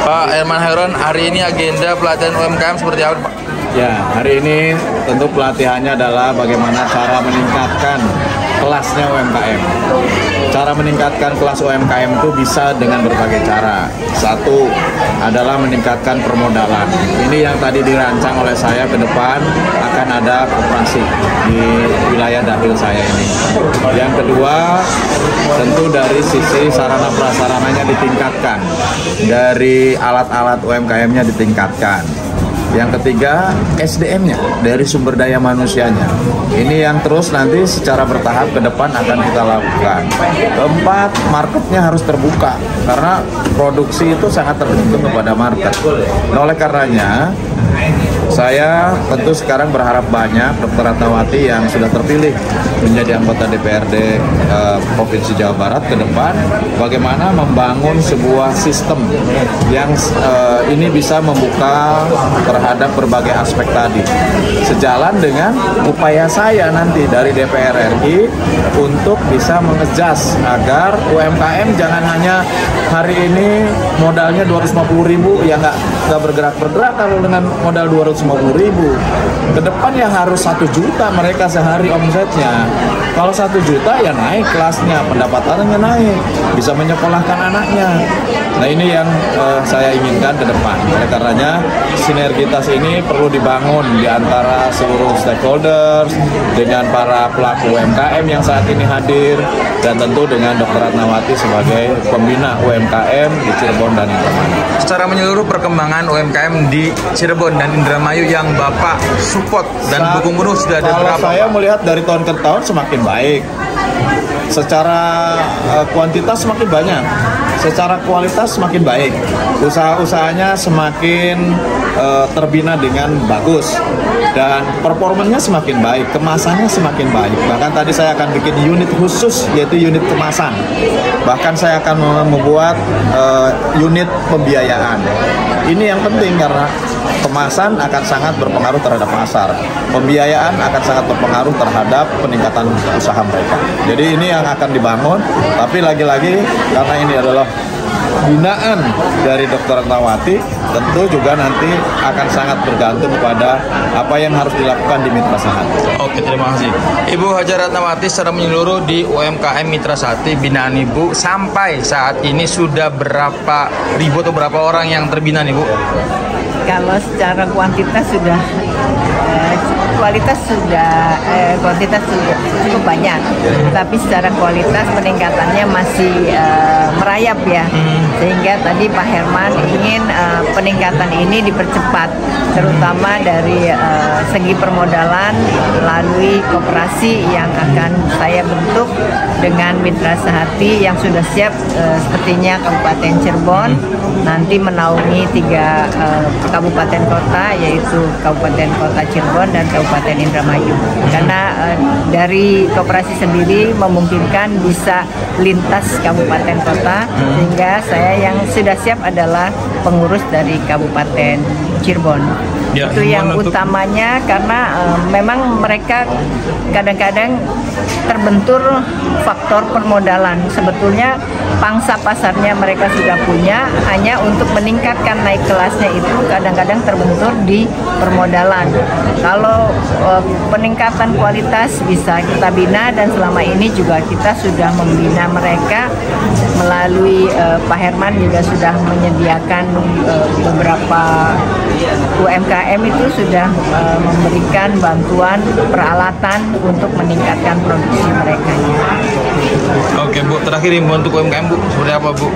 Pak Herman Hairon, hari ini agenda pelatihan UMKM seperti apa, Pak? Ya, hari ini tentu pelatihannya adalah bagaimana cara meningkatkan kelasnya UMKM. Cara meningkatkan kelas UMKM itu bisa dengan berbagai cara. Satu adalah meningkatkan permodalan. Ini yang tadi dirancang oleh saya, ke depan akan ada koperasi di wilayah dapil saya ini. Yang kedua, tentu dari sisi sarana prasarananya ditingkatkan. Dari alat-alat UMKM-nya ditingkatkan. Yang ketiga, SDM-nya, dari sumber daya manusianya. Ini yang terus nanti secara bertahap ke depan akan kita lakukan. Keempat, marketnya harus terbuka, karena produksi itu sangat tergantung kepada market. Nah, oleh karenanya, saya tentu sekarang berharap banyak Dr. Ratnawati yang sudah terpilih menjadi anggota DPRD Provinsi Jawa Barat ke depan, bagaimana membangun sebuah sistem yang ini bisa membuka terhadap berbagai aspek tadi. Sejalan dengan upaya saya nanti dari DPR RI untuk bisa mengejas agar UMKM jangan hanya hari ini modalnya 250.000 ya nggak bergerak-bergerak kalau dengan modal 250.000. Ke depan ya harus 1 juta mereka sehari omsetnya. Kalau 1 juta ya naik kelasnya, pendapatannya naik, bisa menyekolahkan anaknya. Nah, ini yang saya inginkan ke depan. Oleh karenanya sinergitas ini perlu dibangun di antara seluruh stakeholders, dengan para pelaku UMKM yang saat ini hadir, dan tentu dengan Dr. Ratnawati sebagai pembina UMKM di Cirebon dan Indramayu. Secara menyeluruh perkembangan UMKM di Cirebon dan Indramayu yang Bapak support dan dukung penuh sudah ada berapa? Kalau saya melihat dari tahun ke tahun semakin baik. Secara kuantitas semakin banyak, secara kualitas semakin baik. Usaha-usahanya semakin terbina dengan bagus, dan performanya semakin baik, kemasannya semakin baik. Bahkan tadi saya akan bikin unit khusus, yaitu unit kemasan. Bahkan saya akan membuat unit pembiayaan. Ini yang penting karena kemasan akan sangat berpengaruh terhadap pasar. Pembiayaan akan sangat berpengaruh terhadap peningkatan usaha mereka. Jadi ini yang akan dibangun, tapi lagi-lagi karena ini adalah binaan dari Dr. Ratnawati, tentu juga nanti akan sangat bergantung kepada apa yang harus dilakukan di Mitra Sahati. Oke, terima kasih. Ibu Hajar Ratnawati, secara menyeluruh di UMKM Mitra Sahati binaan Ibu sampai saat ini sudah berapa ribu atau berapa orang yang terbina nih, Bu? Kalau secara kuantitas sudah kuantitas sudah cukup banyak, tapi secara kualitas peningkatannya masih merayap ya. Sehingga tadi Pak Herman ingin peningkatan ini dipercepat, terutama dari segi permodalan melalui koperasi yang akan saya bentuk dengan Mitra Sahati yang sudah siap, sepertinya Kabupaten Cirebon nanti menaungi 3 kabupaten kota, yaitu Kabupaten Kota Cirebon dan Kabupaten Indramayu. Karena dari koperasi sendiri memungkinkan bisa lintas kabupaten kota, sehingga saya yang sudah siap adalah pengurus dari Kabupaten Cirebon. Ya, itu yang utamanya, karena memang mereka kadang-kadang terbentur faktor permodalan. Sebetulnya pangsa pasarnya mereka sudah punya, hanya untuk meningkatkan naik kelasnya itu kadang-kadang terbentur di permodalan. Kalau peningkatan kualitas bisa kita bina, dan selama ini juga kita sudah membina mereka melalui Pak Herman juga sudah menyediakan beberapa UMKM itu sudah memberikan bantuan peralatan untuk meningkatkan produksi mereka. Oke, Bu, terakhir untuk UMKM, Bu, seperti apa, Bu?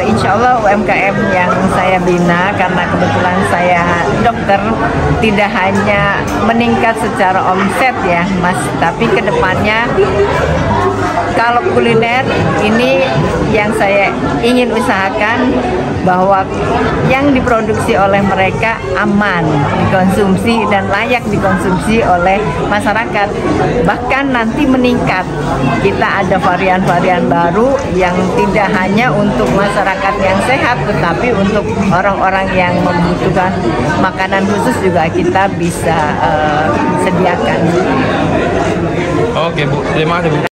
Insya Allah UMKM yang saya bina, karena kebetulan saya dokter, tidak hanya meningkat secara omset ya Mas, tapi kedepannya kalau kuliner ini yang saya ingin usahakan, bahwa yang diproduksi oleh mereka aman dikonsumsi dan layak dikonsumsi oleh masyarakat. Bahkan nanti meningkat, kita ada varian-varian baru yang tidak hanya untuk masyarakat yang sehat, tetapi untuk orang-orang yang membutuhkan makanan khusus juga kita bisa sediakan. Oke, Bu, terima kasih, Bu.